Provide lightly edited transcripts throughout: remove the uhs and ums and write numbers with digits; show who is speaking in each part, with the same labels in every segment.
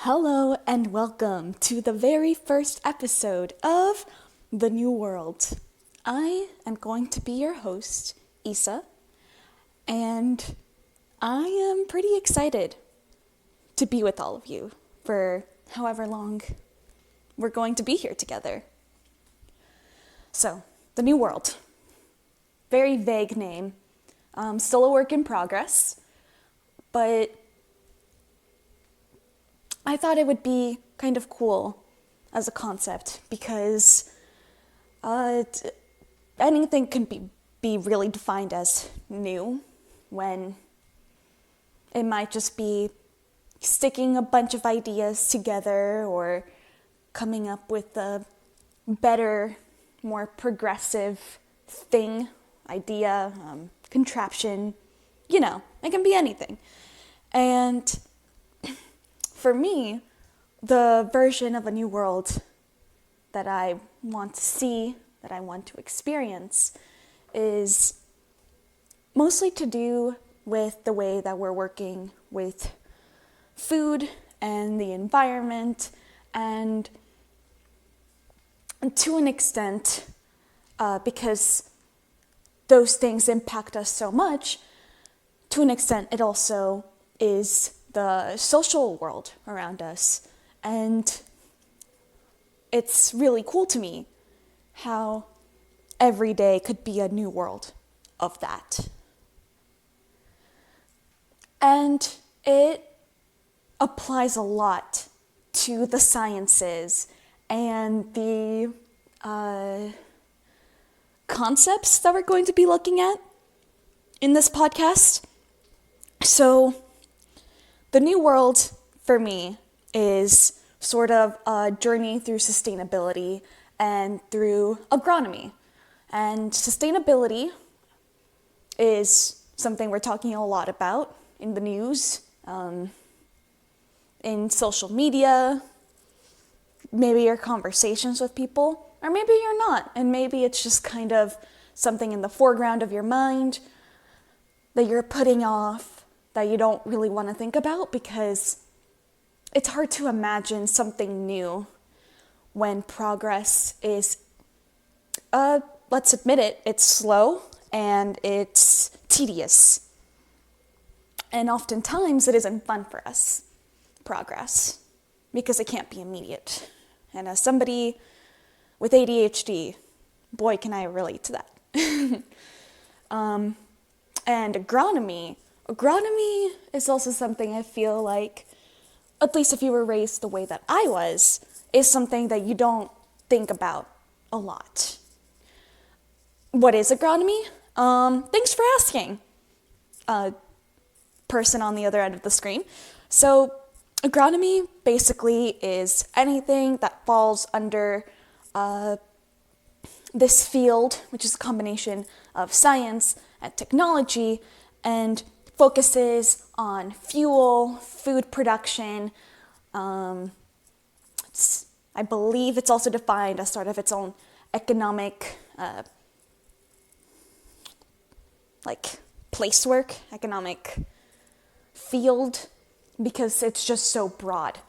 Speaker 1: Hello and welcome to the very first episode of The New World. I am going to be your host, Isa, and I am pretty excited to be with all of you for however long we're going to be here together. So, The New World. Very vague name. Still a work in progress, but I thought it would be kind of cool as a concept because anything can be really defined as new when it might just be sticking a bunch of ideas together or coming up with a better, more progressive thing, idea, contraption. You know, it can be anything. And for me, the version of a new world that I want to see, that I want to experience, is mostly to do with the way that we're working with food and the environment, and to an extent, because those things impact us so much, to an extent it also is the social world around us. And it's really cool to me how every day could be a new world of that. And it applies a lot to the sciences and the concepts that we're going to be looking at in this podcast. So, the New World, for me, is sort of a journey through sustainability and through agronomy. And sustainability is something we're talking a lot about in the news, in social media, maybe your conversations with people, or maybe you're not, and maybe it's just kind of something in the foreground of your mind that you're putting off, that you don't really want to think about because it's hard to imagine something new when progress is, let's admit it, it's slow and it's tedious. And oftentimes it isn't fun for us, progress, because it can't be immediate. And as somebody with ADHD, boy, can I relate to that. And agronomy is also something I feel like, at least if you were raised the way that I was, is something that you don't think about a lot. What is agronomy? Thanks for asking, person on the other end of the screen. So agronomy basically is anything that falls under this field, which is a combination of science and technology, and focuses on fuel, food production. I believe it's also defined as sort of its own economic, placework, economic field, because it's just so broad.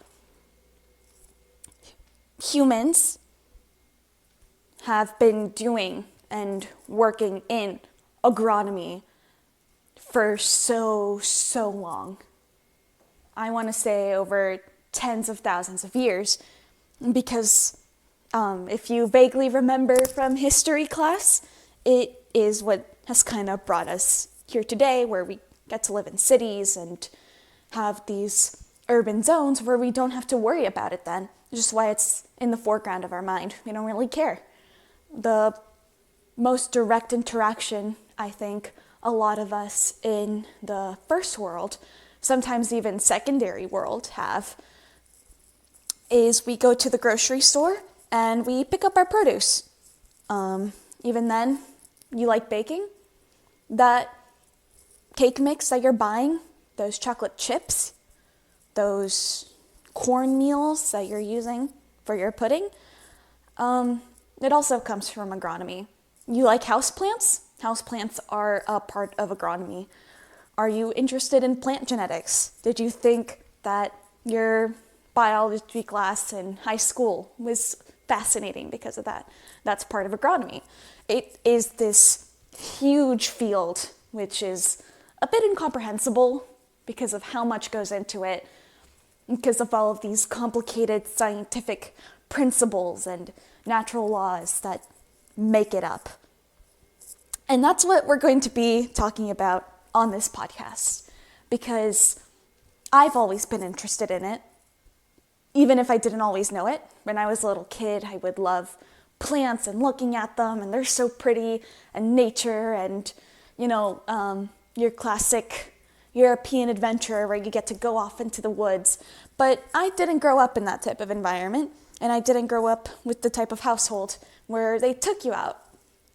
Speaker 1: Humans have been doing and working in agronomy for so long. I want to say over tens of thousands of years, because if you vaguely remember from history class, it is what has kind of brought us here today, where we get to live in cities and have these urban zones where we don't have to worry about it then. It's just why it's in the foreground of our mind. We don't really care. The most direct interaction, I think, a lot of us in the first world, sometimes even secondary world, have, is we go to the grocery store and we pick up our produce. Even then, you like baking? That cake mix that you're buying, those chocolate chips, those corn meals that you're using for your pudding, it also comes from agronomy. You like houseplants? Houseplants are a part of agronomy. Are you interested in plant genetics? Did you think that your biology class in high school was fascinating because of that. That's part of agronomy. It is this huge field, which is a bit incomprehensible because of how much goes into it, because of all of these complicated scientific principles and natural laws that make it up. And that's what we're going to be talking about on this podcast, because I've always been interested in it, even if I didn't always know it. When I was a little kid, I would love plants and looking at them, and they're so pretty, and nature, and, your classic European adventure where you get to go off into the woods. But I didn't grow up in that type of environment, and I didn't grow up with the type of household where they took you out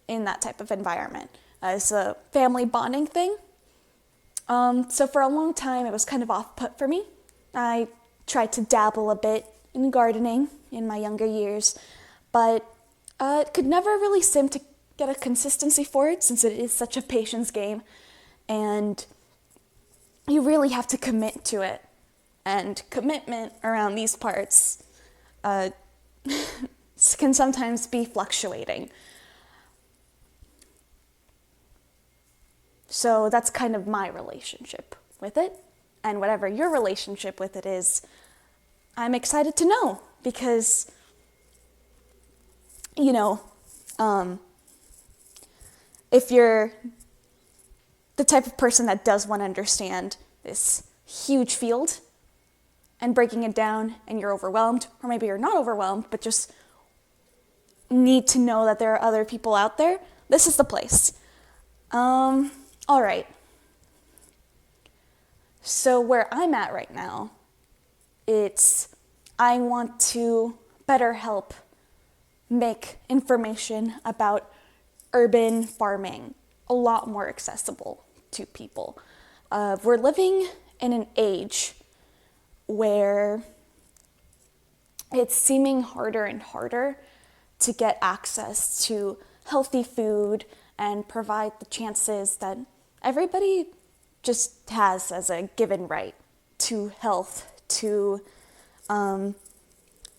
Speaker 1: in that type of environment as a family bonding thing. So for a long time, it was kind of off-put for me. I tried to dabble a bit in gardening in my younger years, but could never really seem to get a consistency for it, since it is such a patience game, and you really have to commit to it. And commitment around these parts can sometimes be fluctuating. So that's kind of my relationship with it. And whatever your relationship with it is, I'm excited to know, because, if you're the type of person that does want to understand this huge field and breaking it down, and you're overwhelmed, or maybe you're not overwhelmed, but just need to know that there are other people out there, this is the place. All right. So where I'm at right now, I want to better help make information about urban farming a lot more accessible to people. We're living in an age where it's seeming harder and harder to get access to healthy food and provide the chances that everybody just has as a given right to health, to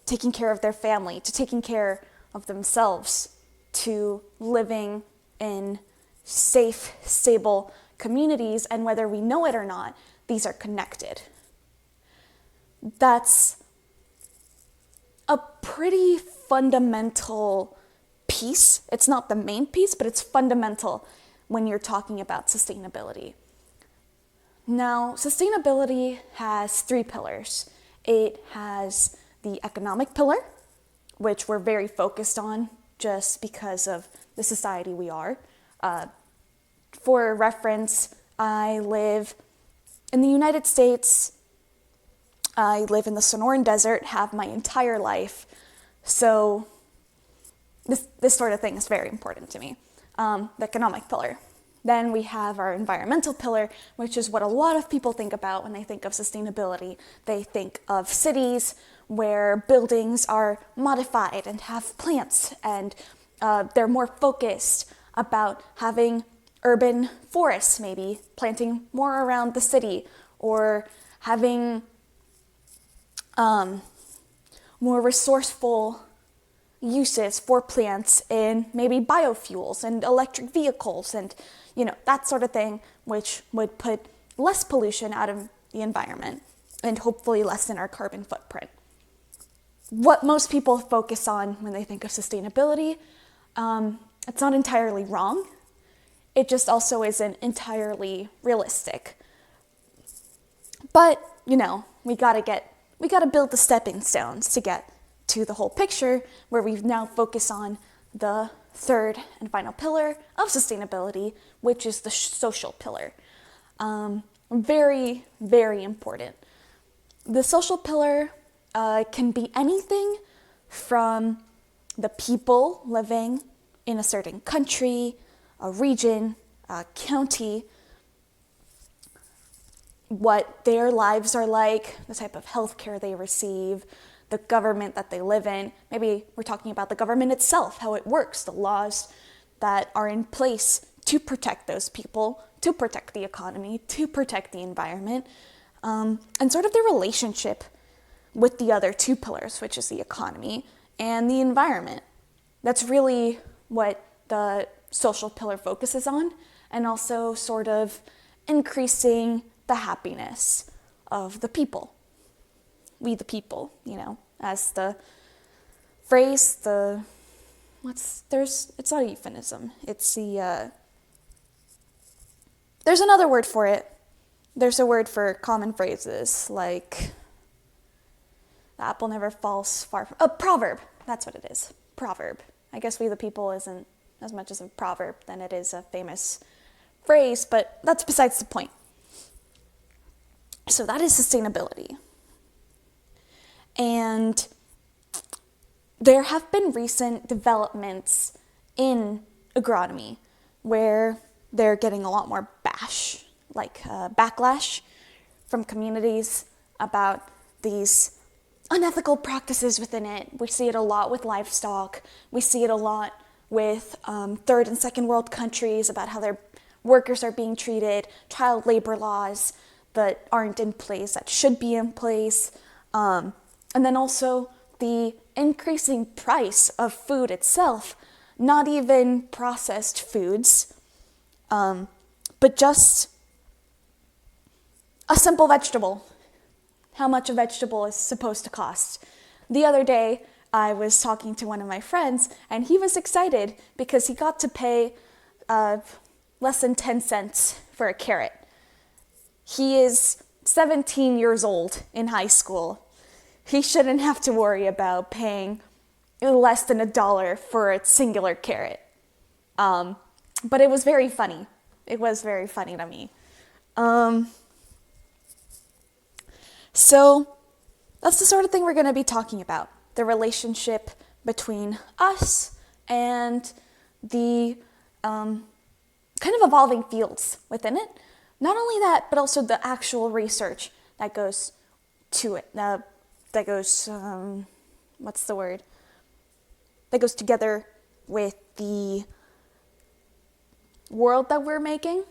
Speaker 1: taking care of their family, to taking care of themselves, to living in safe, stable communities, and whether we know it or not, these are connected. That's a pretty fundamental piece. It's not the main piece, but it's fundamental when you're talking about sustainability. Now, sustainability has 3 pillars. It has the economic pillar, which we're very focused on just because of the society we are. For reference, I live in the United States. I live in the Sonoran Desert, have my entire life. So this sort of thing is very important to me. The economic pillar. Then we have our environmental pillar, which is what a lot of people think about when they think of sustainability. They think of cities where buildings are modified and have plants, and they're more focused about having urban forests, maybe planting more around the city, or having more resourceful uses for plants in maybe biofuels and electric vehicles and that sort of thing, which would put less pollution out of the environment and hopefully lessen our carbon footprint. What most people focus on when they think of sustainability, it's not entirely wrong. It just also isn't entirely realistic. But, we gotta build the stepping stones to get to the whole picture, where we've now focused on the third and final pillar of sustainability, which is the social pillar. Very, very important. The social pillar can be anything from the people living in a certain country, a region, a county, what their lives are like, the type of healthcare they receive, the government that they live in. Maybe we're talking about the government itself, how it works, the laws that are in place to protect those people, to protect the economy, to protect the environment, and sort of their relationship with the other two pillars, which is the economy and the environment. That's really what the social pillar focuses on, and also sort of increasing the happiness of the people. We the people, as the phrase, it's not a euphemism, it's there's another word for it. There's a word for common phrases, like the apple never falls far from... A proverb, that's what it is, proverb. I guess we the people isn't as much as a proverb than it is a famous phrase, but that's besides the point. So that is sustainability. And there have been recent developments in agronomy where they're getting a lot more backlash from communities about these unethical practices within it. We see it a lot with livestock. We see it a lot with third and second world countries about how their workers are being treated, child labor laws that aren't in place, that should be in place. And then also the increasing price of food itself, not even processed foods, but just a simple vegetable. How much a vegetable is supposed to cost. The other day, I was talking to one of my friends, and he was excited because he got to pay less than 10 cents for a carrot. He is 17 years old in high school. He shouldn't have to worry about paying less than $1 for a singular carrot. But it was very funny. It was very funny to me. So that's the sort of thing we're going to be talking about. The relationship between us and the kind of evolving fields within it. Not only that, but also the actual research that goes to it. That goes, that goes together with the world that we're making.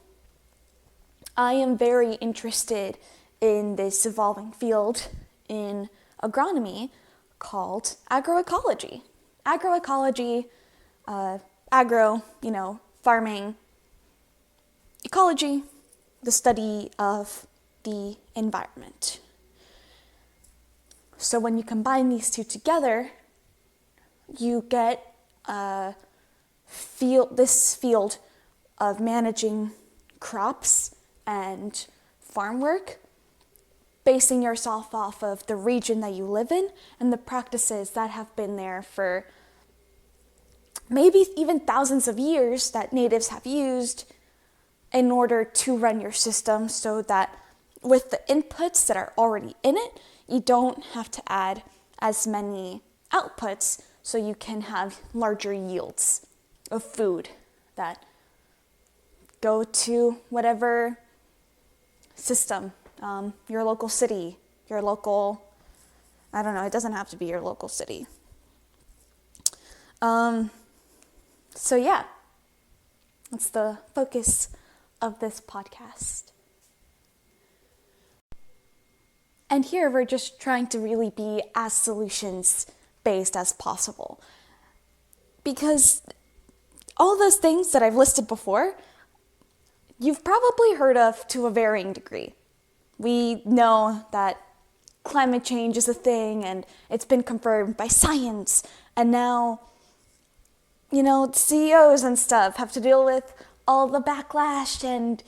Speaker 1: I am very interested in this evolving field in agronomy called agroecology. Agroecology, farming, ecology, the study of the environment. So when you combine these two together, you get this field of managing crops and farm work, basing yourself off of the region that you live in and the practices that have been there for maybe even thousands of years that natives have used in order to run your system, so that with the inputs that are already in it, you don't have to add as many outputs, so you can have larger yields of food that go to whatever system, your local city, it doesn't have to be your local city. So yeah, that's the focus of this podcast. And here we're just trying to really be as solutions-based as possible. Because all those things that I've listed before, you've probably heard of to a varying degree. We know that climate change is a thing, and it's been confirmed by science, and now, CEOs and stuff have to deal with all the backlash, and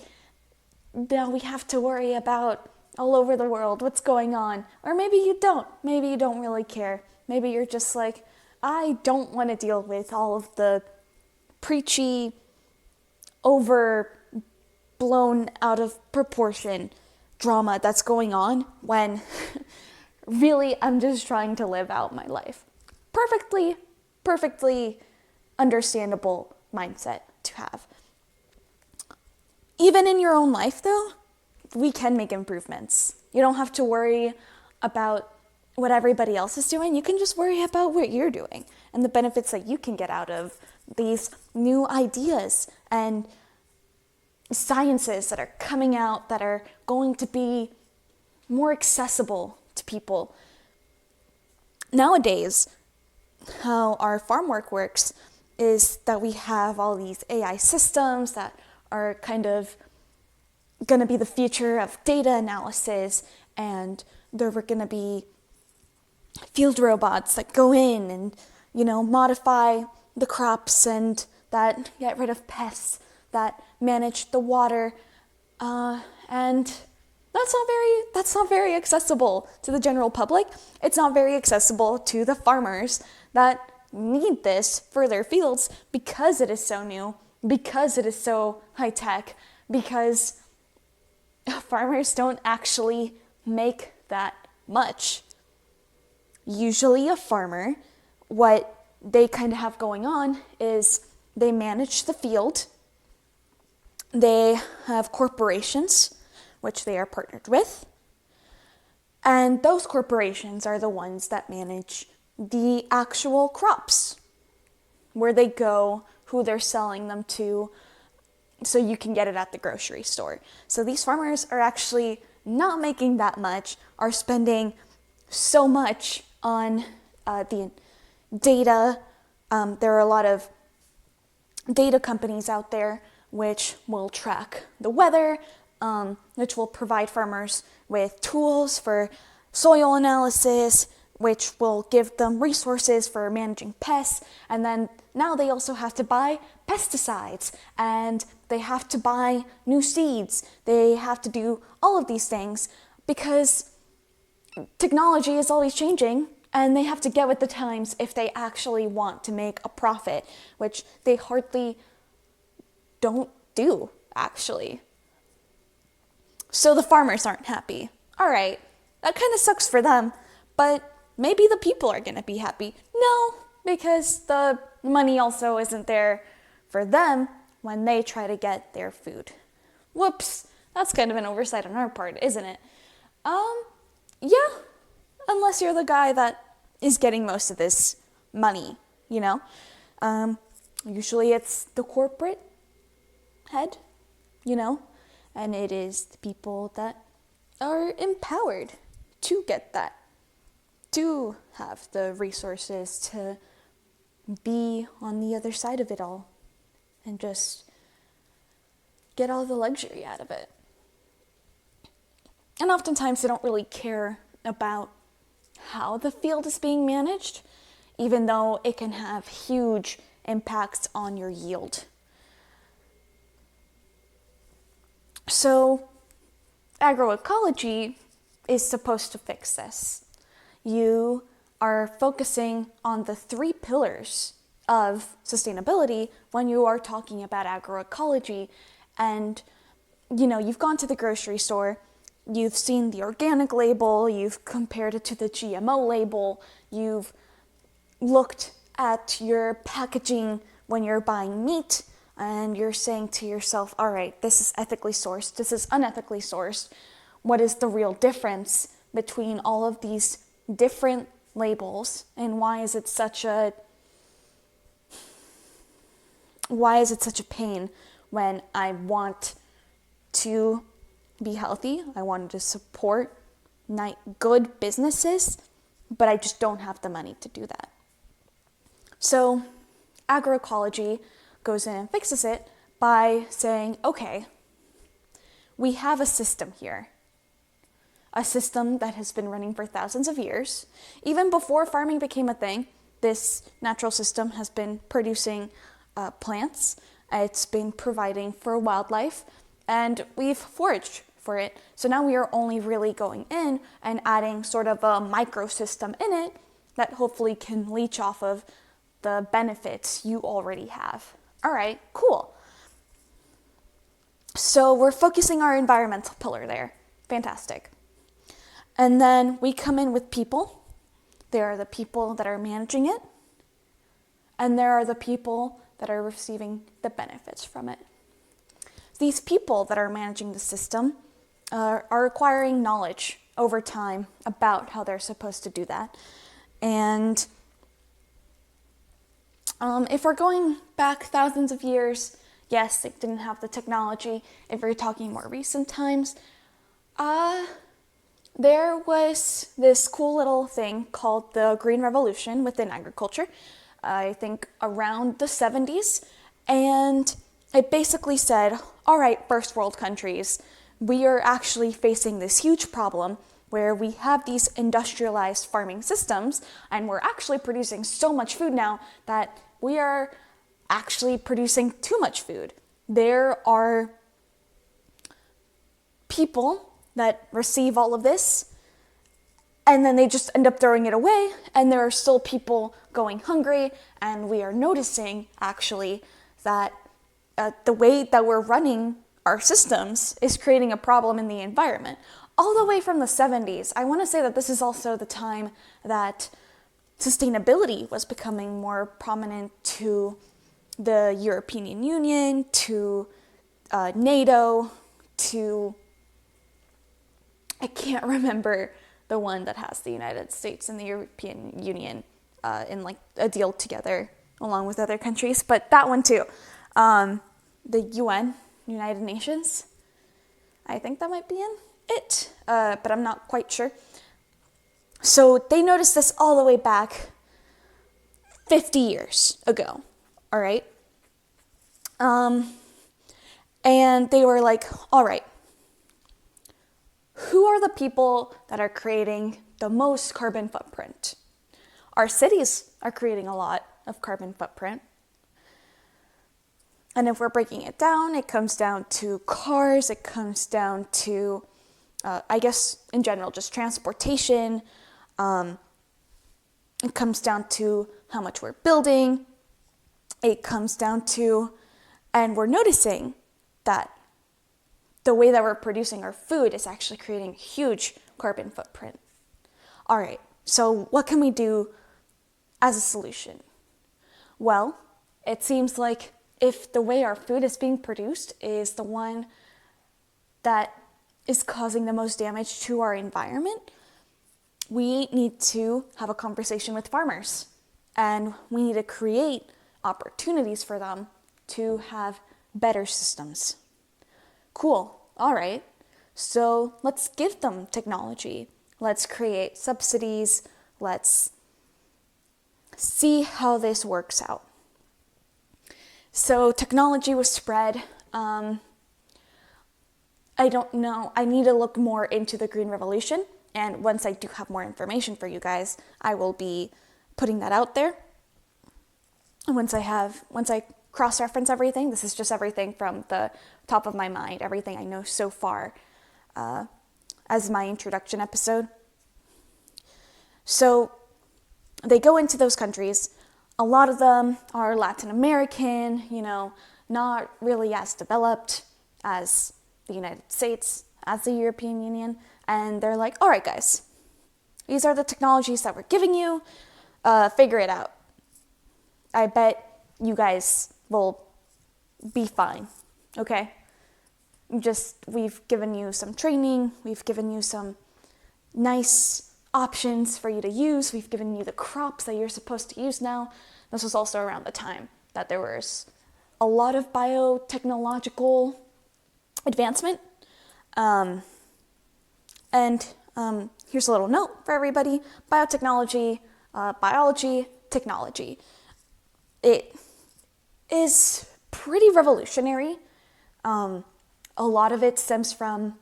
Speaker 1: now we have to worry about all over the world what's going on. Or maybe you don't. Maybe you don't really care. Maybe you're just like, I don't want to deal with all of the preachy, overblown, out of proportion drama that's going on when really I'm just trying to live out my life. Perfectly understandable mindset to have. Even in your own life, though, we can make improvements. You don't have to worry about what everybody else is doing. You can just worry about what you're doing and the benefits that you can get out of these new ideas and sciences that are coming out that are going to be more accessible to people nowadays, how our farm work works is that we have all these AI systems that are kind of going to be the future of data analysis, and there were going to be field robots that go in and, modify the crops and that get rid of pests, that manage the water, and that's not very accessible to the general public. It's not very accessible to the farmers that need this for their fields because it is so new, because it is so high tech, because farmers don't actually make that much. Usually a farmer, what they kind of have going on is they manage the field, they have corporations, which they are partnered with, and those corporations are the ones that manage the actual crops, where they go, who they're selling them to, so you can get it at the grocery store. So these farmers are actually not making that much, are spending so much on the data. There are a lot of data companies out there which will track the weather, which will provide farmers with tools for soil analysis, which will give them resources for managing pests. And then now they also have to buy pesticides, and they have to buy new seeds. They have to do all of these things because technology is always changing, and they have to get with the times if they actually want to make a profit, which they hardly don't do, actually. So the farmers aren't happy. All right, that kind of sucks for them, but maybe the people are going to be happy. No, because the money also isn't there for them when they try to get their food. Whoops, that's kind of an oversight on our part, isn't it? Yeah, unless you're the guy that is getting most of this money, Usually it's the corporate head, and it is the people that are empowered to get that, to have the resources to be on the other side of it all and just get all the luxury out of it. And oftentimes they don't really care about how the field is being managed, even though it can have huge impacts on your yield. So agroecology is supposed to fix this. You are focusing on the 3 pillars of sustainability when you are talking about agroecology. And, you've gone to the grocery store, you've seen the organic label, you've compared it to the GMO label, you've looked at your packaging when you're buying meat, and you're saying to yourself, all right, this is ethically sourced, this is unethically sourced. What is the real difference between all of these different labels, and why is it such a pain when I want to be healthy, I wanted to support good businesses, but I just don't have the money to do that. So agroecology goes in and fixes it by saying, okay, we have a system here, a system that has been running for thousands of years. Even before farming became a thing, this natural system has been producing plants, it's been providing for wildlife, and we've foraged for it. So now we are only really going in and adding sort of a microsystem in it that hopefully can leech off of the benefits you already have. All right, cool. So we're focusing our environmental pillar there. Fantastic. And then we come in with people. There are the people that are managing it, and there are the people that are receiving the benefits from it. These people that are managing the system are acquiring knowledge over time about how they're supposed to do that. And if we're going back thousands of years, yes, they didn't have the technology. If we're talking more recent times, there was this cool little thing called the Green Revolution within agriculture, I think around the 70s, and it basically said, all right, first world countries, we are actually facing this huge problem where we have these industrialized farming systems, and we're actually producing so much food now that we are actually producing too much food. There are people that receive all of this, and then they just end up throwing it away, and there are still people going hungry, and we are noticing, actually, that the way that we're running our systems is creating a problem in the environment. All the way from the 70s, I want to say that this is also the time that sustainability was becoming more prominent to the European Union, to NATO, to, I can't remember the one that has the United States and the European Union in like a deal together along with other countries, but that one too. The UN, United Nations, I think that might be in it, but I'm not quite sure. So they noticed this all the way back 50 years ago, all right? And they were like, all right, who are the people that are creating the most carbon footprint? Our cities are creating a lot of carbon footprint. And if we're breaking it down, it comes down to cars, it comes down to, I guess, in general, just transportation. It comes down to how much we're building. It comes down to, and we're noticing that the way that we're producing our food is actually creating a huge carbon footprint. All right, so what can we do as a solution? Well, it seems like if the way our food is being produced is the one that is causing the most damage to our environment, we need to have a conversation with farmers, and we need to create opportunities for them to have better systems. Cool, all right. So let's give them technology. Let's create subsidies. Let's see how this works out. So technology was spread. I don't know. I need to look more into the Green Revolution. And once I do have more information for you guys, I will be putting that out there. And once I cross-reference everything, this is just everything from the top of my mind, everything I know so far as my introduction episode. So they go into those countries. A lot of them are Latin American, not really as developed as the United States, as the European Union. And they're like, all right, guys, these are the technologies that we're giving you. Figure it out. I bet you guys will be fine, okay? We've given you some training. We've given you some nice options for you to use. We've given you the crops that you're supposed to use now. This was also around the time that there was a lot of biotechnological advancement. And here's a little note for everybody. Biotechnology, biology, technology. It is pretty revolutionary. A lot of it stems from,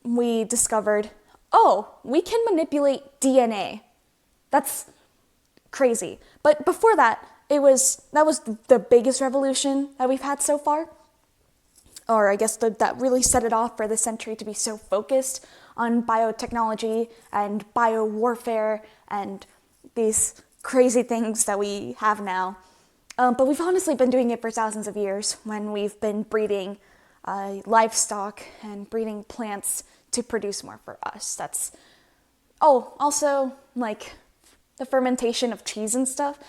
Speaker 1: we discovered, we can manipulate DNA. That's crazy. But before that, that was the biggest revolution that we've had so far. Or I guess that really set it off for this century to be so focused on biotechnology and biowarfare and these crazy things that we have now. But we've honestly been doing it for thousands of years when we've been breeding livestock and breeding plants to produce more for us. That's, also like the fermentation of cheese and stuff.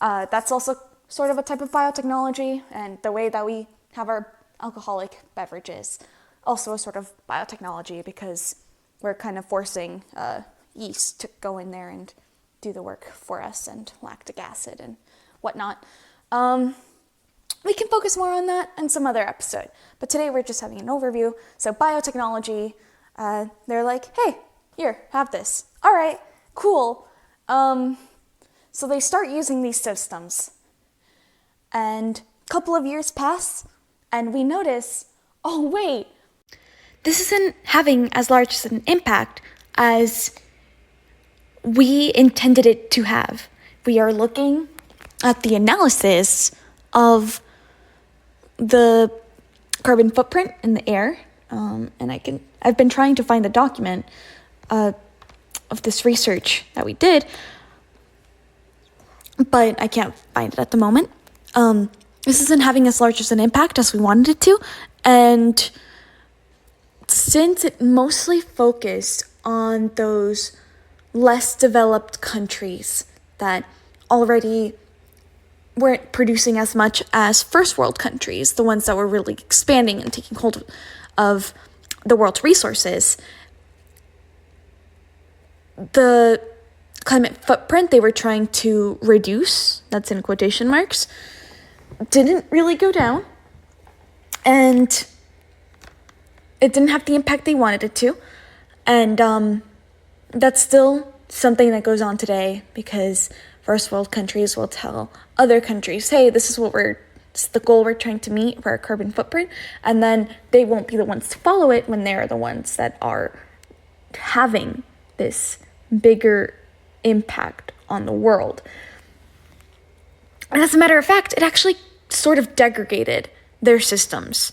Speaker 1: That's also sort of a type of biotechnology, and the way that we have our alcoholic beverages, also a sort of biotechnology, because we're kind of forcing yeast to go in there and do the work for us, and lactic acid and whatnot. We can focus more on that in some other episode, but today we're just having an overview. So biotechnology, They're like, hey, here, have this. All right, cool. So they start using these systems. And a couple of years pass, and we notice, oh, wait, this isn't having as large an impact as we intended it to have. We are looking at the analysis of the carbon footprint in the air, and I've been trying to find the document of this research that we did, but I can't find it at the moment. This isn't having as large as an impact as we wanted it to, and since it mostly focused on those less developed countries that already weren't producing as much as first world countries, the ones that were really expanding and taking hold of the world's resources, the climate footprint they were trying to reduce, that's in quotation marks, didn't really go down, and it didn't have the impact they wanted it to. And that's still something that goes on today, because first world countries will tell other countries, hey, this is the goal we're trying to meet for our carbon footprint, and then they won't be the ones to follow it when they're the ones that are having this bigger impact on the world. And as a matter of fact, it actually sort of degraded their systems,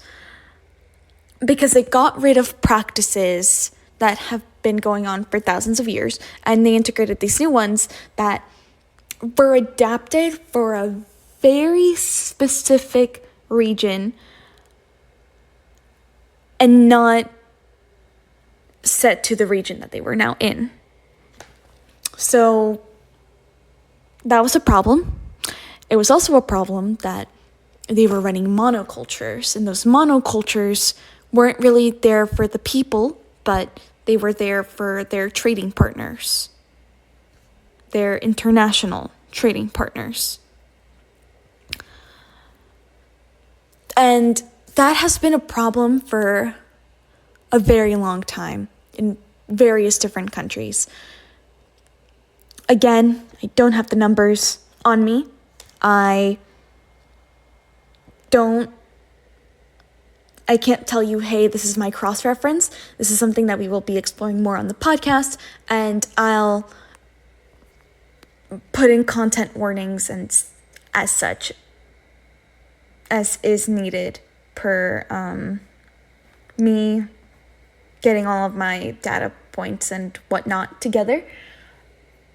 Speaker 1: because they got rid of practices that have been going on for thousands of years, and they integrated these new ones that were adapted for a very specific region and not set to the region that they were now in. So that was a problem. It was also a problem that they were running monocultures, and those monocultures weren't really there for the people, but they were there for their trading partners, their international trading partners. And that has been a problem for a very long time in various different countries. Again, I don't have the numbers on me. I can't tell you, hey, this is my cross-reference. This is something that we will be exploring more on the podcast, and I'll put in content warnings and as such as is needed per me getting all of my data points and whatnot together.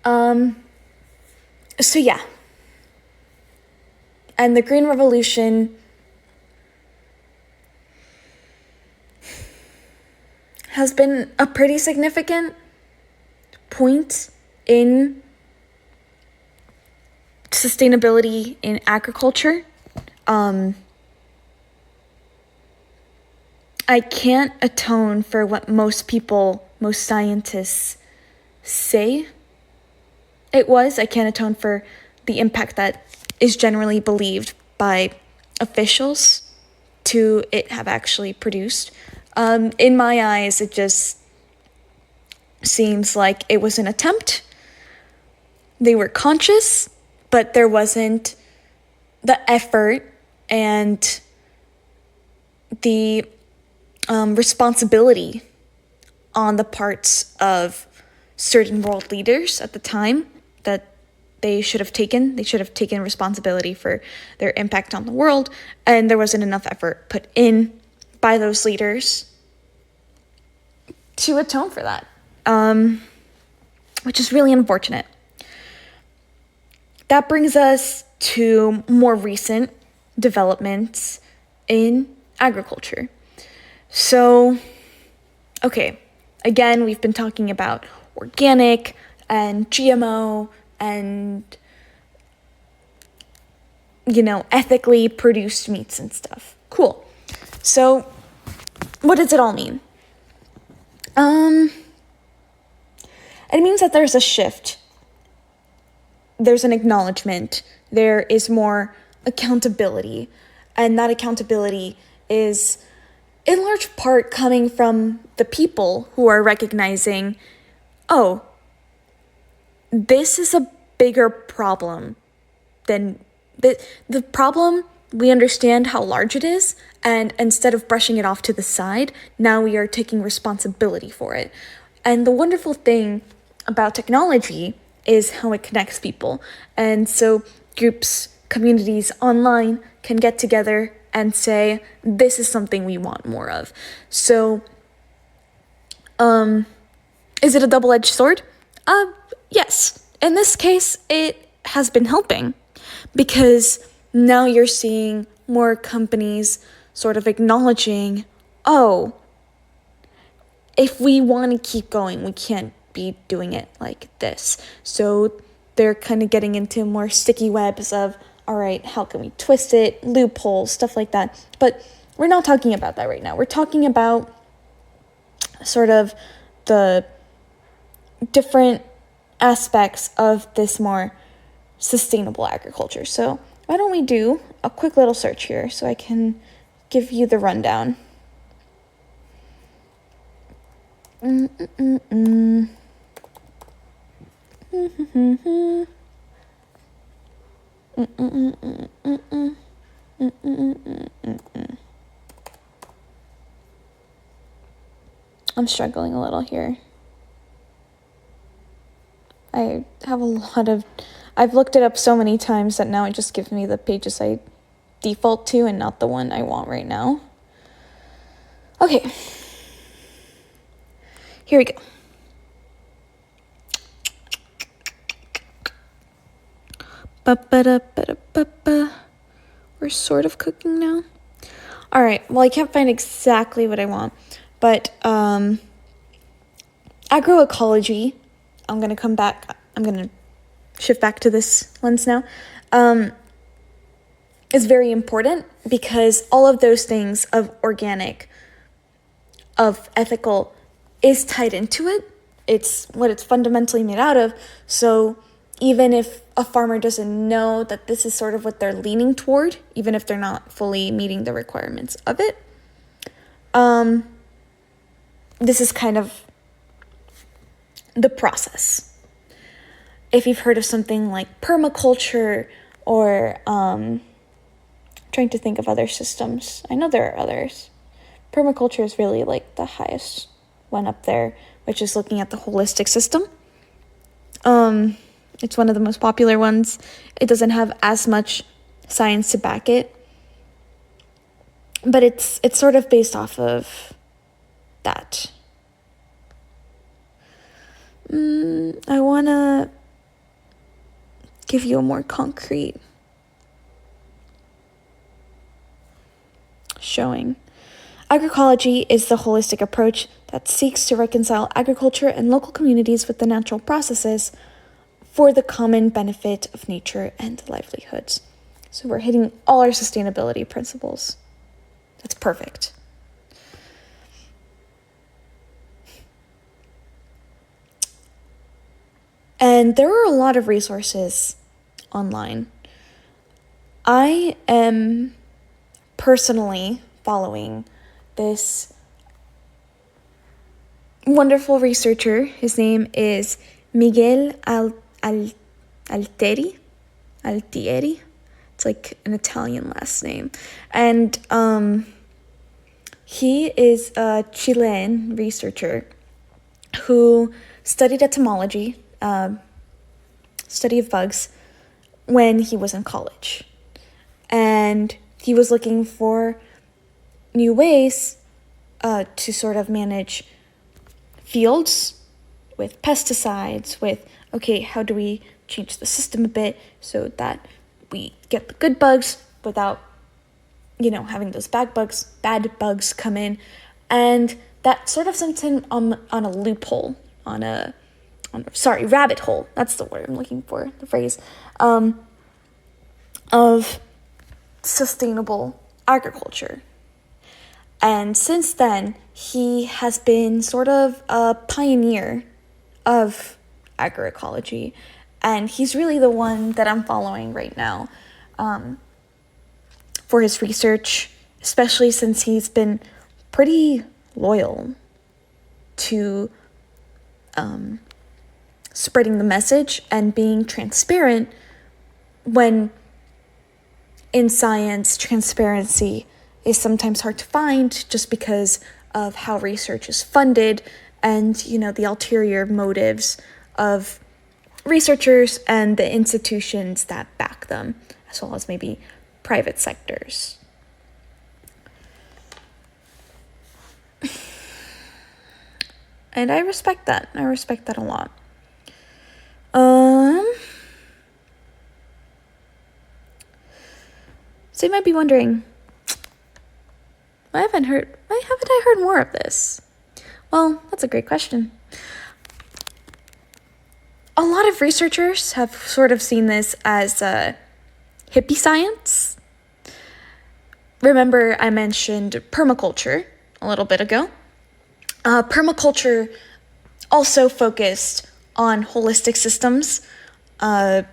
Speaker 1: So yeah. And the Green Revolution has been a pretty significant point in sustainability in agriculture. I can't atone for what most scientists say it was. I can't atone for the impact that is generally believed by officials to it have actually produced. In my eyes, it just seems like it was an attempt. They were conscious, but there wasn't the effort and the responsibility on the parts of certain world leaders at the time that they should have taken. They should have taken responsibility for their impact on the world, and there wasn't enough effort put in by those leaders to atone for that, which is really unfortunate. That brings us to more recent developments in agriculture. So, okay, again, we've been talking about organic and GMO and, ethically produced meats and stuff. Cool. So, what does it all mean? It means that there's a shift. There's an acknowledgement. There is more accountability. And that accountability is in large part coming from the people who are recognizing, oh, this is a bigger problem than the problem. We understand how large it is, and instead of brushing it off to the side, now we are taking responsibility for it. And the wonderful thing about technology is how it connects people. And so groups, communities online can get together and say, this is something we want more of. So, is it a double-edged sword? Yes. In this case, it has been helping, because now you're seeing more companies sort of acknowledging, oh, if we want to keep going, we can't be doing it like this. So they're kind of getting into more sticky webs of, all right, how can we twist it, loopholes, stuff like that. But we're not talking about that right now. We're talking about sort of the different aspects of this more sustainable agriculture. So why don't we do a quick little search here so I can give you the rundown. I'm struggling a little here. I have I've looked it up so many times that now it just gives me the pages I default to and not the one I want right now. Okay. Here we go. We're sort of cooking now. All right. Well, I can't find exactly what I want, but agroecology. I'm going to shift back to this lens now, is very important, because all of those things of organic, of ethical, is tied into it. It's what it's fundamentally made out of. So even if a farmer doesn't know that this is sort of what they're leaning toward, even if they're not fully meeting the requirements of it, this is kind of the process. If you've heard of something like permaculture or trying to think of other systems, I know there are others. Permaculture is really like the highest one up there, which is looking at the holistic system. It's one of the most popular ones. It doesn't have as much science to back it, but it's sort of based off of that. I want to give you a more concrete showing. Agroecology is the holistic approach that seeks to reconcile agriculture and local communities with the natural processes for the common benefit of nature and livelihoods. So we're hitting all our sustainability principles. That's perfect. And there are a lot of resources online. I am personally following this wonderful researcher. His name is Miguel Altieri. It's like an Italian last name. And he is a Chilean researcher who studied entomology, study of bugs, when he was in college. And he was looking for new ways to sort of manage fields with pesticides, with, okay, how do we change the system a bit so that we get the good bugs without, having those bad bugs come in. And that sort of sent him on a loophole, rabbit hole. That's the word I'm looking for, the phrase, of sustainable agriculture. And since then, he has been sort of a pioneer of agroecology. And he's really the one that I'm following right now for his research, especially since he's been pretty loyal to spreading the message and being transparent, when in science, transparency is sometimes hard to find just because of how research is funded and, the ulterior motives of researchers and the institutions that back them, as well as maybe private sectors. And I respect that. I respect that a lot. So you might be wondering, why haven't I heard more of this? Well, that's a great question. A lot of researchers have sort of seen this as hippie science. Remember, I mentioned permaculture a little bit ago. Permaculture also focused on holistic systems. Let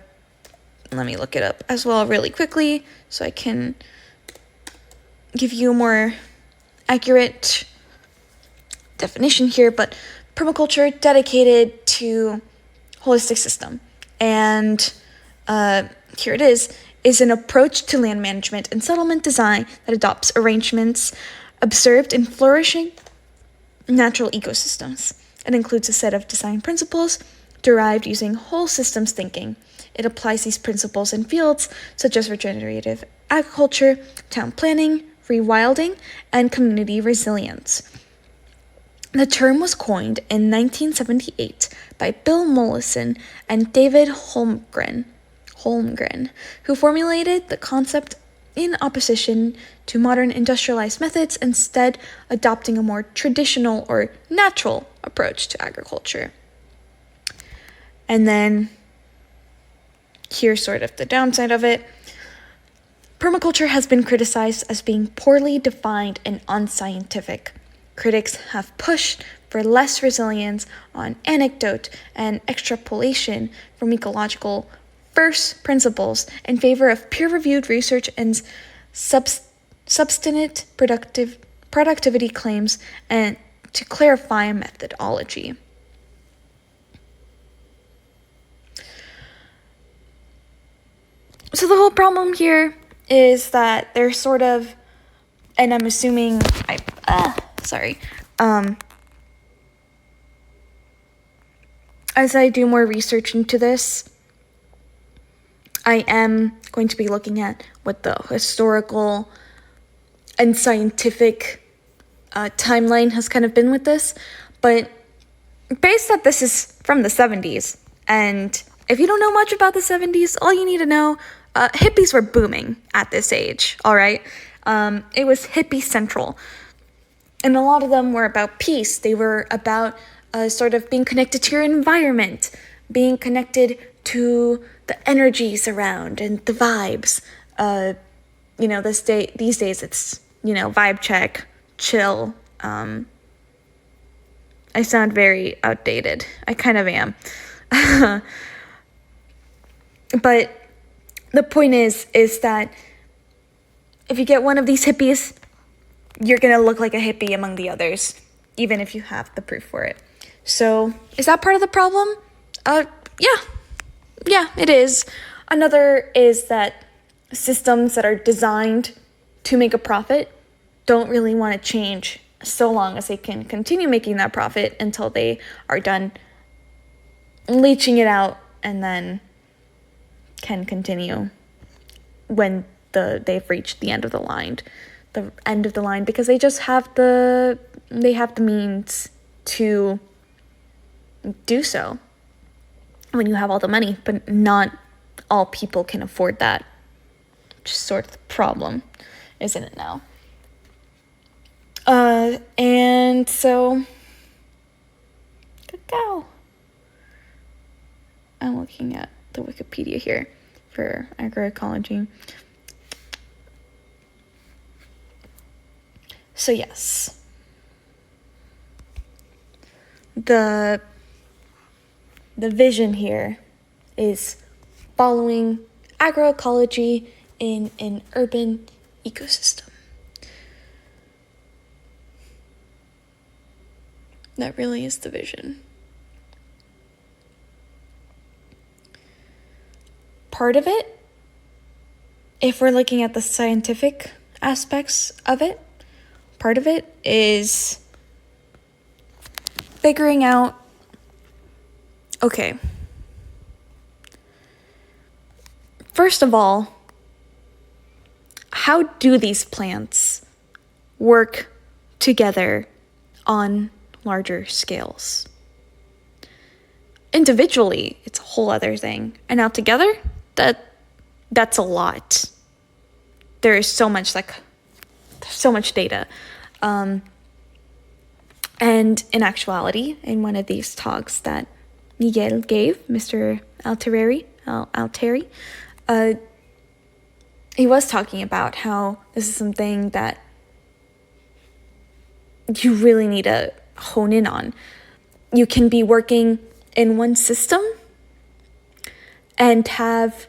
Speaker 1: me look it up as well really quickly so I can give you a more accurate definition here. But permaculture dedicated to holistic system. And here it is an approach to land management and settlement design that adopts arrangements observed in flourishing natural ecosystems. It includes a set of design principles derived using whole systems thinking. It applies these principles in fields such as regenerative agriculture, town planning, rewilding, and community resilience. The term was coined in 1978 by Bill Mollison and David Holmgren, who formulated the concept in opposition to modern industrialized methods, instead adopting a more traditional or natural approach to agriculture. And then here's sort of the downside of it. Permaculture has been criticized as being poorly defined and unscientific. Critics have pushed for less resilience on anecdote and extrapolation from ecological first principles in favor of peer-reviewed research and substantive productivity claims, and to clarify methodology. So the whole problem here is that they're sort of, and I'm assuming, as I do more research into this, I am going to be looking at what the historical and scientific timeline has kind of been with this. But based that this is from the 70s, and if you don't know much about the 70s, all you need to know, hippies were booming at this age, all right? It was hippie central. And a lot of them were about peace. They were about sort of being connected to your environment, being connected to the energies around and the vibes. These days it's, vibe check, chill. I sound very outdated. I kind of am. But the point is that if you get one of these hippies, you're going to look like a hippie among the others, even if you have the proof for it. So, is that part of the problem? Yeah, it is. Another is that systems that are designed to make a profit don't really want to change so long as they can continue making that profit until they are done leaching it out and then can continue when they've reached the end of the line. Because they just have the means to do so when you have all the money, but not all people can afford that. Which is sort of the problem, isn't it now? And so cacao. I'm looking at the Wikipedia here for agroecology. So yes, the vision here is following agroecology in an urban ecosystem.
Speaker 2: That really is the vision. Part of it, if we're looking at the scientific aspects of it, part of it is figuring out, okay, first of all, how do these plants work together on larger scales? Individually, it's a whole other thing. And now together, that's a lot. There is so much data. And in actuality, in one of these talks that Miguel gave, Mr. Altieri, he was talking about how this is something that you really need to hone in on. You can be working in one system and have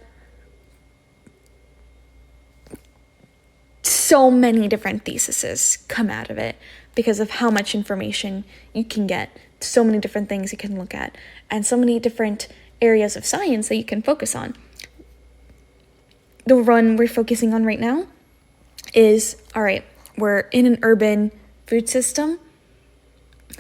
Speaker 2: so many different theses come out of it because of how much information you can get, so many different things you can look at, and so many different areas of science that you can focus on. The one we're focusing on right now is, all right, we're in an urban food system.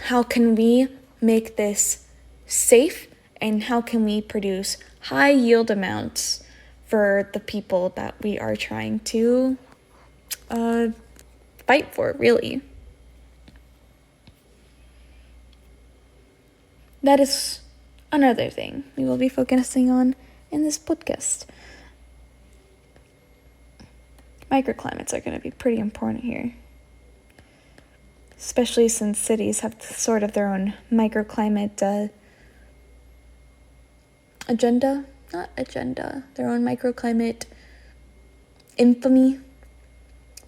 Speaker 2: How can we make this safe, and how can we produce high yield amounts for the people that we are trying to fight for, really? That is another thing we will be focusing on in this podcast. Microclimates are going to be pretty important here, especially since cities have sort of their own microclimate their own microclimate infamy.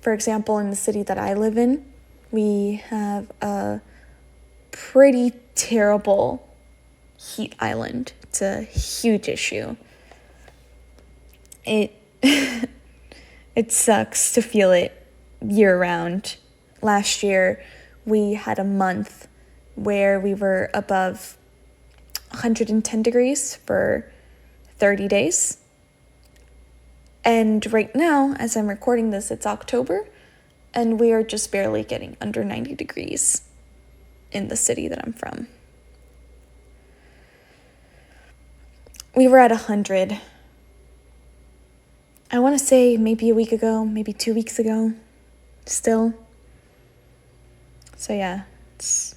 Speaker 2: For example, in the city that I live in, we have a pretty terrible heat island. It's a huge issue. It sucks to feel it year-round. Last year, we had a month where we were above 110 degrees for 30 days. And right now, as I'm recording this, it's October, and we are just barely getting under 90 degrees in the city that I'm from. We were at 100. I want to say maybe a week ago, maybe 2 weeks ago, still. So yeah, it's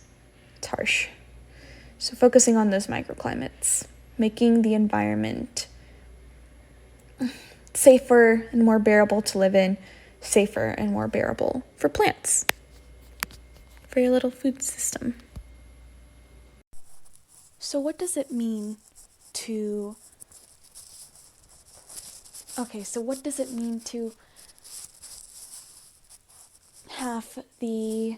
Speaker 2: harsh. So focusing on those microclimates, making the environment safer and more bearable to live in, safer and more bearable for plants, for your little food system.
Speaker 1: So what does it mean to have the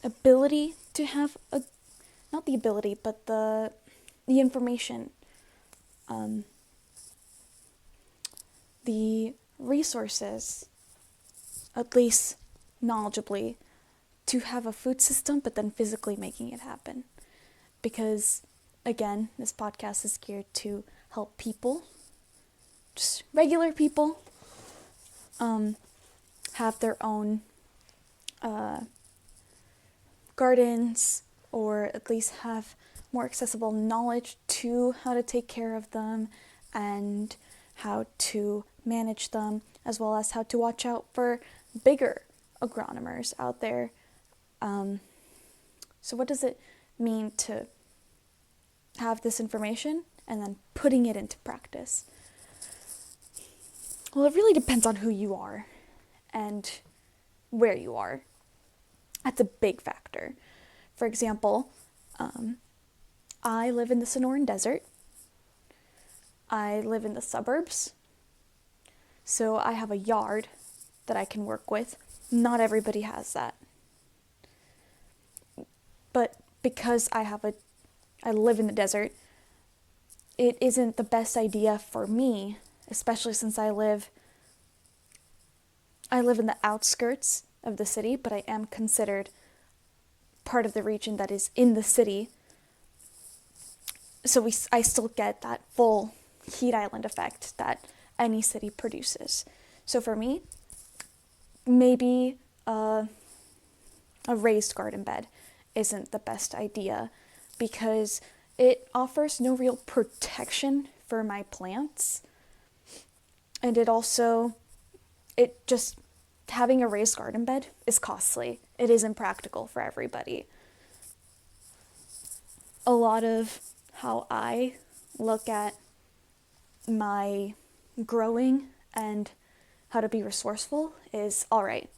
Speaker 1: ability to have not the ability, but the information, the resources, at least knowledgeably, to have a food system, but then physically making it happen? Because, again, this podcast is geared to help people, just regular people, have their own gardens, or at least have more accessible knowledge to how to take care of them and how to manage them, as well as how to watch out for bigger agronomers out there. So what does it mean to have this information and then putting it into practice? Well, it really depends on who you are and where you are. That's a big factor. For example, I live in the Sonoran Desert. I live in the suburbs. So I have a yard that I can work with. Not everybody has that. But because I live in the desert, it isn't the best idea for me, especially since I live in the outskirts of the city, but I am considered part of the region that is in the city. So I still get that full heat island effect that any city produces. So for me, maybe a raised garden bed isn't the best idea because it offers no real protection for my plants. And it just, having a raised garden bed is costly. It isn't practical for everybody. A lot of how I look at my growing and how to be resourceful is, all right,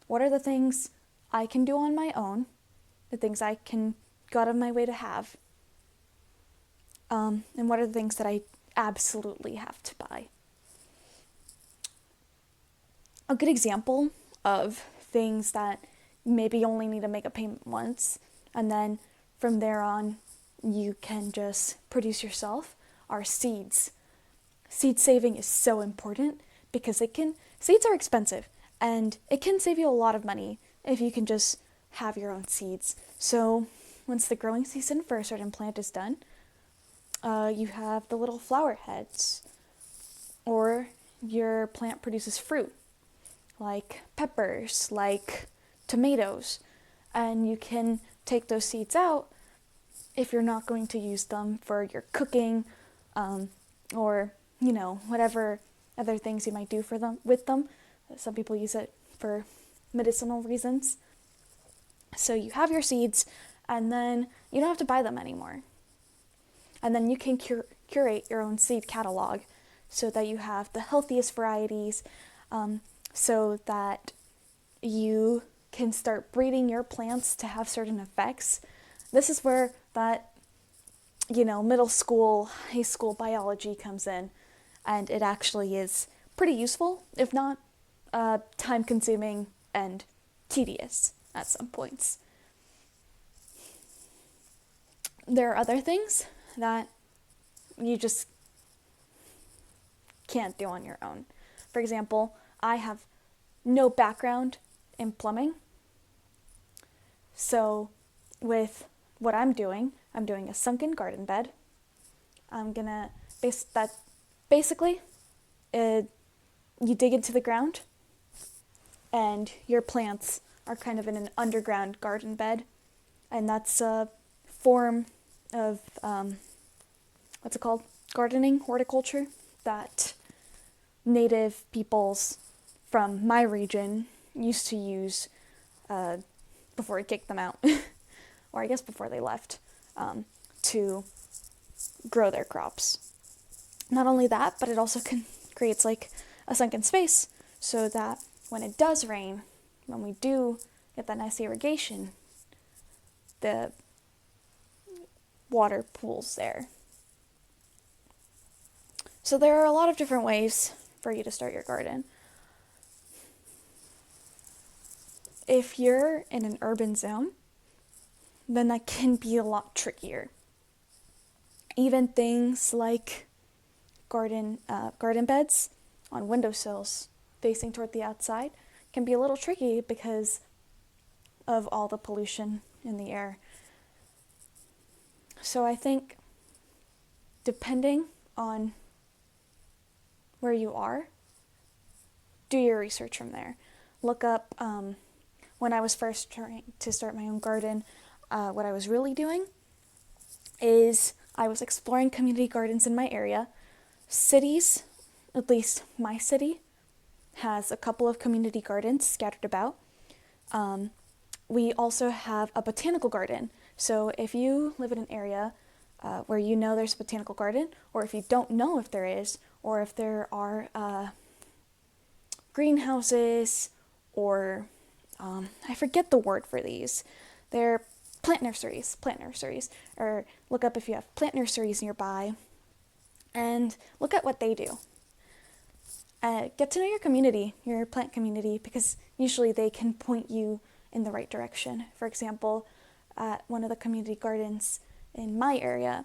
Speaker 1: what are the things I can do on my own, the things I can go out of my way to have, and what are the things that I absolutely have to buy. A good example of things that maybe you only need to make a payment once, and then from there on you can just produce yourself, are seeds. Seed saving is so important because seeds are expensive, and it can save you a lot of money if you can just have your own seeds. So once the growing season for a certain plant is done, you have the little flower heads, or your plant produces fruit, like peppers, like tomatoes, and you can take those seeds out if you're not going to use them for your cooking, or whatever other things you might do with them. Some people use it for medicinal reasons. So you have your seeds, and then you don't have to buy them anymore. And then you can curate your own seed catalog so that you have the healthiest varieties, so that you can start breeding your plants to have certain effects. This is where that, middle school, high school biology comes in, and it actually is pretty useful, if not time-consuming and tedious at some points. There are other things that you just can't do on your own. For example, I have no background in plumbing. So with what I'm doing a sunken garden bed. I'm gonna basically, you dig into the ground and your plants are kind of in an underground garden bed. And that's a form of, what's it called? Gardening, horticulture, that native peoples from my region used to use before we kicked them out, or I guess before they left, to grow their crops. Not only that, but it also creates like a sunken space so that when it does rain, when we do get that nice irrigation, the water pools there. So there are a lot of different ways for you to start your garden. If you're in an urban zone, then that can be a lot trickier. Even things like garden beds on windowsills facing toward the outside can be a little tricky because of all the pollution in the air. So I think depending on where you are, do your research from there. Look up, when I was first trying to start my own garden, what I was really doing is I was exploring community gardens in my area. Cities, at least my city, has a couple of community gardens scattered about. We also have a botanical garden. So if you live in an area where you know there's a botanical garden, or if you don't know if there is, or if there are greenhouses, or I forget the word for these. They're plant nurseries, or look up if you have plant nurseries nearby, and look at what they do. Get to know your community, your plant community, because usually they can point you in the right direction. For example, at one of the community gardens in my area,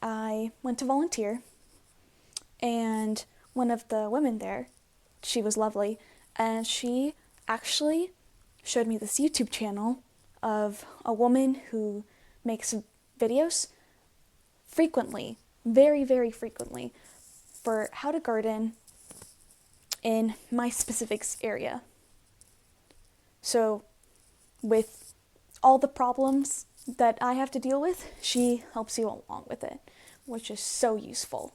Speaker 1: I went to volunteer, and one of the women there, she was lovely, and she actually showed me this YouTube channel of a woman who makes videos frequently, very, very frequently, for how to garden in my specific area. So with all the problems that I have to deal with, she helps you along with it, which is so useful.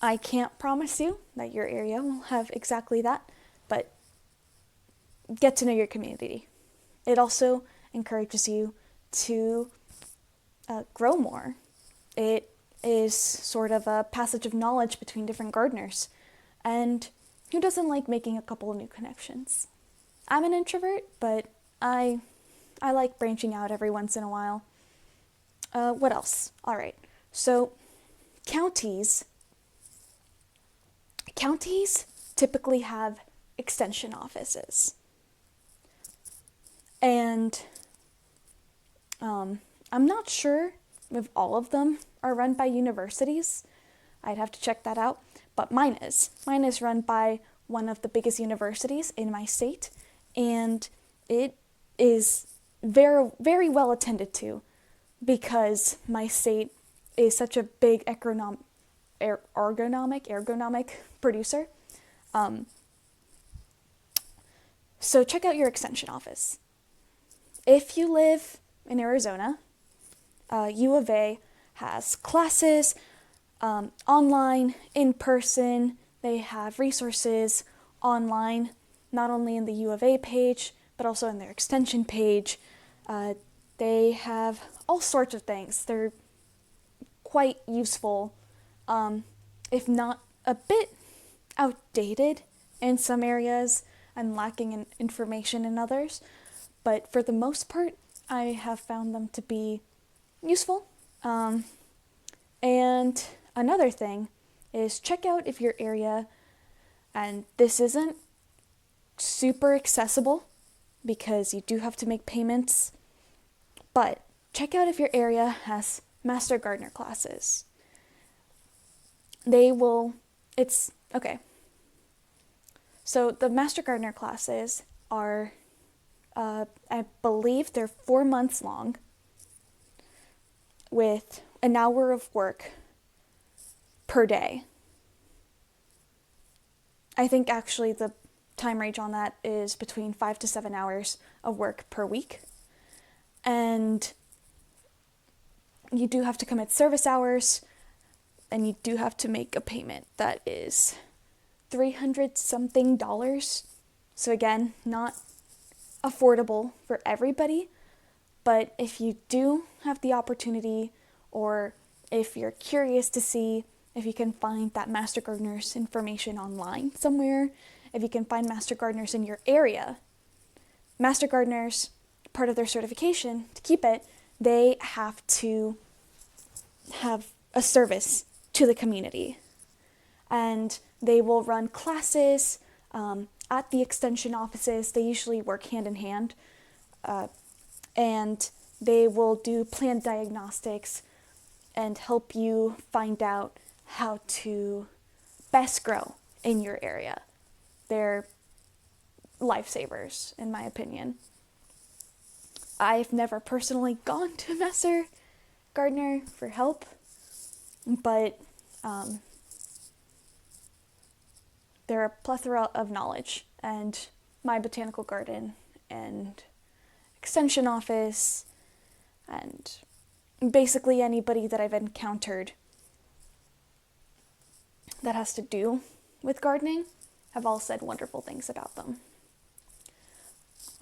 Speaker 1: I can't promise you that your area will have exactly that, but get to know your community. It also encourages you to grow more. It is sort of a passage of knowledge between different gardeners. And who doesn't like making a couple of new connections? I'm an introvert, but I like branching out every once in a while. What else? All right. So counties typically have extension offices. And I'm not sure if all of them are run by universities. I'd have to check that out. But mine is. Mine is run by one of the biggest universities in my state. And it is very, very well attended to because my state is such a big ergonomic producer. So check out your extension office. If you live in Arizona, U of A has classes, online, in person. They have resources online, not only in the U of A page, but also in their extension page. They have all sorts of things. They're quite useful, if not a bit outdated in some areas and lacking in information in others. But for the most part, I have found them to be useful. And another thing is check out if your area, and this isn't super accessible because you do have to make payments, but check out if your area has Master Gardener classes. Okay. So the Master Gardener classes are, I believe they're 4 months long with an hour of work per day. I think actually the time range on that is between 5 to 7 hours of work per week. And you do have to commit service hours, and you do have to make a payment that is $300 something. So again, not affordable for everybody, but if you do have the opportunity, or if you're curious to see if you can find that Master Gardener's information online somewhere, if you can find Master Gardeners in your area, Master Gardeners, part of their certification, to keep it, they have to have a service to the community. And they will run classes at the extension offices. They usually work hand in hand. And they will do plant diagnostics and help you find out how to best grow in your area. They're lifesavers, in my opinion. I've never personally gone to a Master Gardener for help, but they're a plethora of knowledge, and my botanical garden and extension office and basically anybody that I've encountered that has to do with gardening have all said wonderful things about them.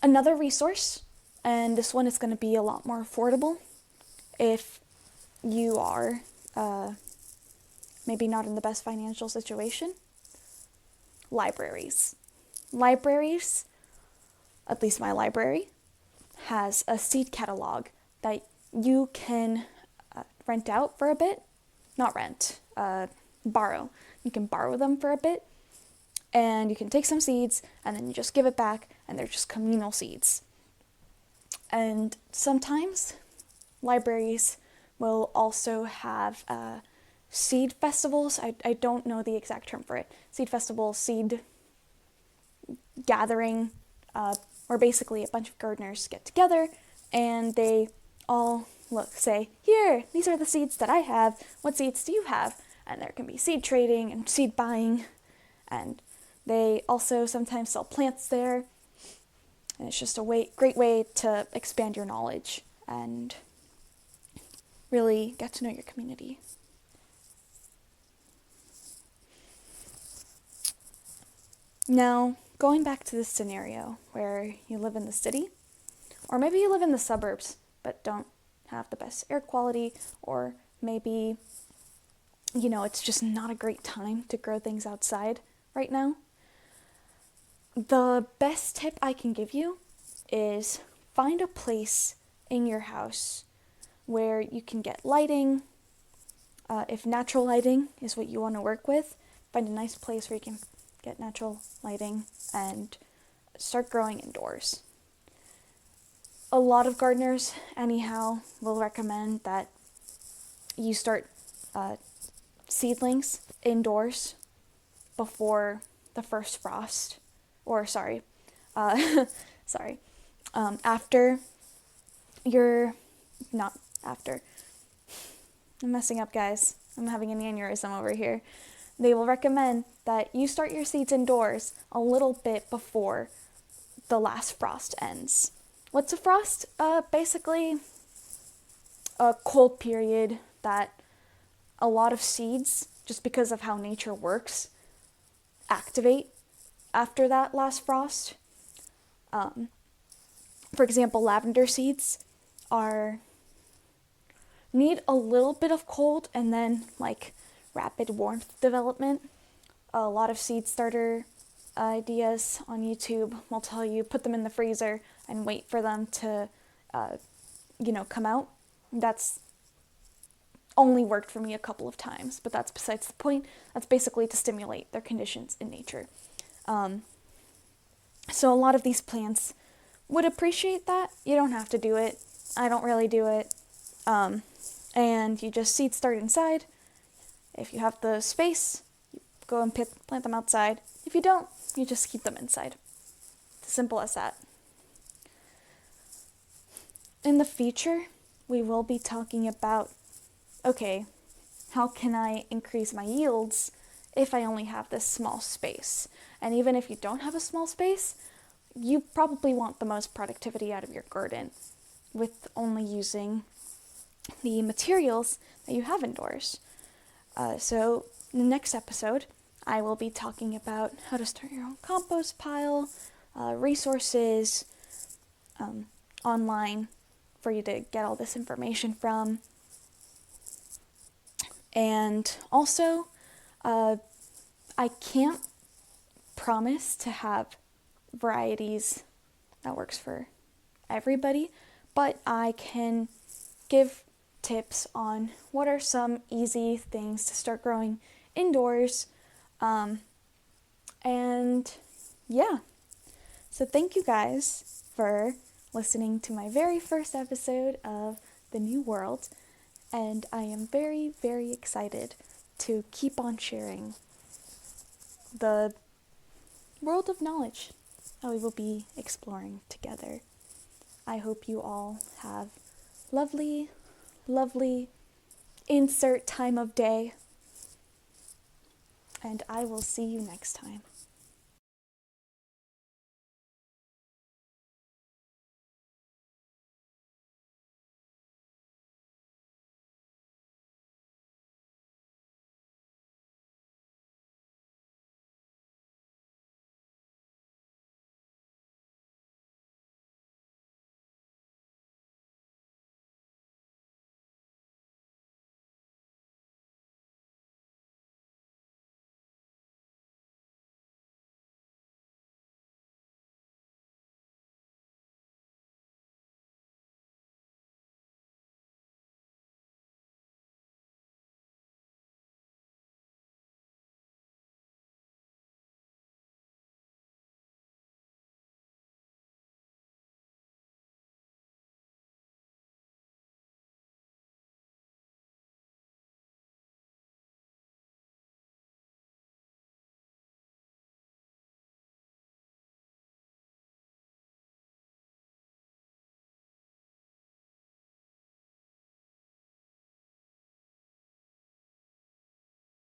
Speaker 1: Another resource, and this one is going to be a lot more affordable if you are maybe not in the best financial situation. Libraries. Libraries, at least my library, has a seed catalog that you can rent out for a bit. Not rent, borrow. You can borrow them for a bit, and you can take some seeds, and then you just give it back, and they're just communal seeds. And sometimes libraries will also have seed festivals. I don't know the exact term for it. Seed festival, seed gathering where basically a bunch of gardeners get together and they all say, here, these are the seeds that I have. What seeds do you have? And there can be seed trading and seed buying. And they also sometimes sell plants there. And it's just a great way to expand your knowledge and really get to know your community. Now, going back to this scenario where you live in the city, or maybe you live in the suburbs but don't have the best air quality, or maybe, it's just not a great time to grow things outside right now. The best tip I can give you is find a place in your house where you can get lighting. If natural lighting is what you want to work with, find a nice place where you can get natural lighting and start growing indoors. A lot of gardeners, anyhow, will recommend that you start seedlings indoors before the first frost, or after not after. I'm messing up, guys. I'm having an aneurysm over here. They will recommend that you start your seeds indoors a little bit before the last frost ends. What's a frost? Basically a cold period that a lot of seeds, just because of how nature works, activate after that last frost. For example, lavender seeds need a little bit of cold and then rapid warmth development. A lot of seed starter ideas on YouTube will tell you put them in the freezer and wait for them to come out. That's only worked for me a couple of times, but that's besides the point. That's basically to stimulate their conditions in nature. So a lot of these plants would appreciate that. You don't have to do it. I don't really do it. And you just seed start inside. If you have the space, you go and plant them outside. If you don't, you just keep them inside. It's as simple as that. In the future, we will be talking about, how can I increase my yields if I only have this small space? And even if you don't have a small space, you probably want the most productivity out of your garden with only using the materials that you have indoors. So in the next episode, I will be talking about how to start your own compost pile, resources online for you to get all this information from. And also, I can't promise to have varieties that works for everybody, but I can give tips on what are some easy things to start growing indoors. And yeah, so thank you guys for listening to my very first episode of The New World, and I am very, very excited to keep on sharing the world of knowledge that we will be exploring together. I hope you all have lovely, lovely insert time of day, and I will see you next time.